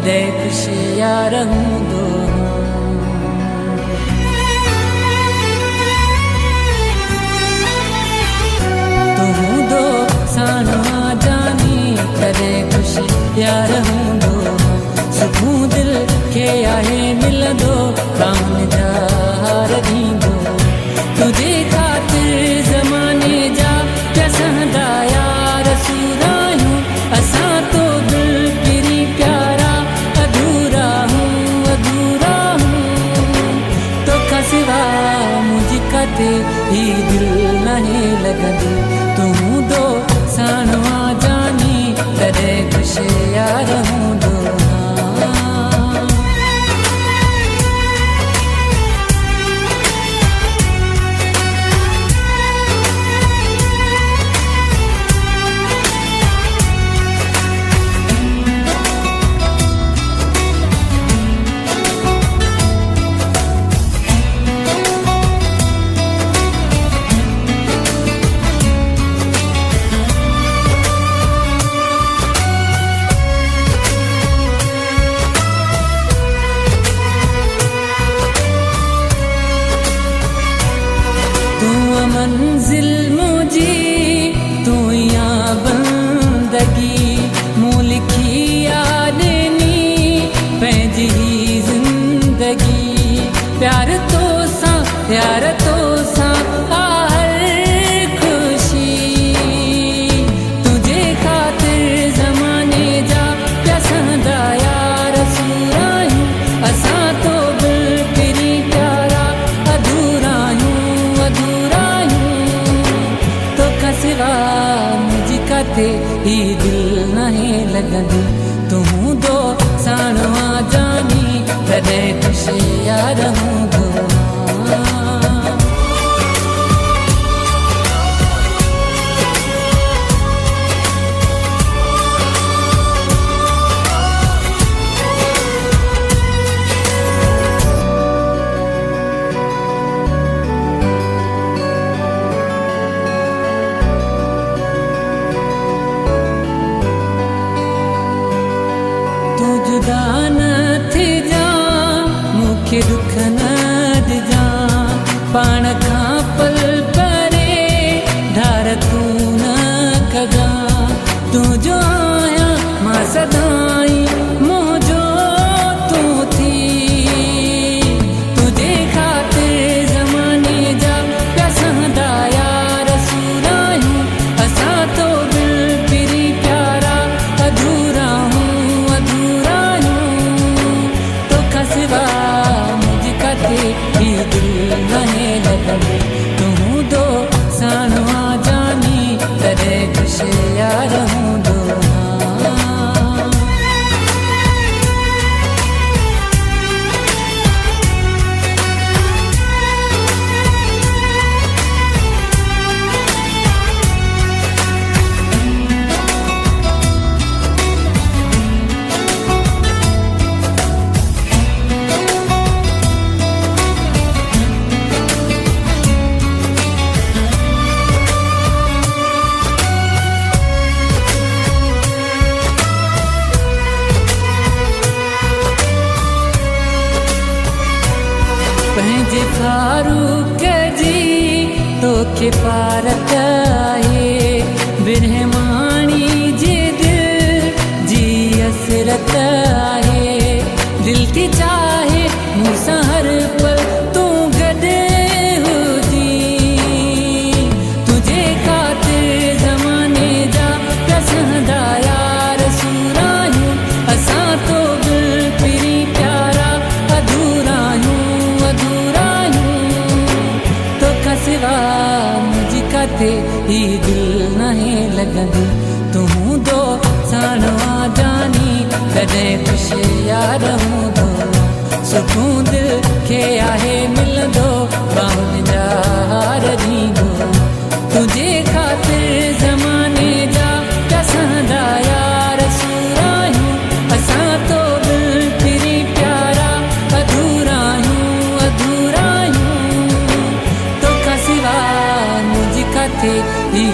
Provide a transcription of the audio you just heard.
कदे खुशियाँ रहूं दो। तू दो सानवा जानी कदे खुशियाँ रहूं दो। सुकून दिल के आहे मिल दो कामन जार दींदो। तुझे खातिर ज़माने जा कसंदा यार सुरायूं असां तो दिल पिरी प्यारा अधूरा हूँ तो सिवा मुझी कते ही दिल नहीं लगंदी। तू दो सानवा जानी कदे खुशियाँ रहूं दो। मंजिल मुझी तू यहाँ बंदगी मुल्की आदनी पैंजी जिंदगी प्यार तो सा हर खुशी तुझे खातिर ज़माने जा पसंदा यार सुरायूं असां तो दिल पिरी प्यारा अधूरा सिवा मुझी कते ही दिल नहीं लगंदी। तू दो सानवा जानी कदे खुशियाँ रहूं दो। जुदा न थी जा मूंखे दुख न ॾिजा पाण खां पल परे धार तू न कजा। तुंहिंजो आहियां मां सदाई मुंहिंजो तू थी तुझे खातिर ज़माने जा पसंदा यार सुरायूं असां तो दिल पिरी प्यारा अधूरा सिवा मुझी कते ही दिल नहीं लगंदी। तू दो सानवा जानी कदे खुशियाँ रहूं दो। पंहिंजे फारूक जी तोखे पारत आहे बिरहमानी जे दिल जी असरत आहे। दिल थी चाहे मूंसां हर पल तू गॾु हुजी तुझे खातिर ज़माने जा पसंदा यार सुरायूं असां तो दिल पिरी प्यारा अधूरा तो सिवा मुझी कते ही दिल नहीं लगंदी। तू दो सानवा जानी कदे खुशियाँ रहूं दो। सुकून दिल के आहे मिल दो बाहुन जार दींदो। तुझे खातिर ज़माने जा पसंदा यार सुरायूं असां तो दिल पिरी प्यारा अधूरा तो सिवा मुझी कते ही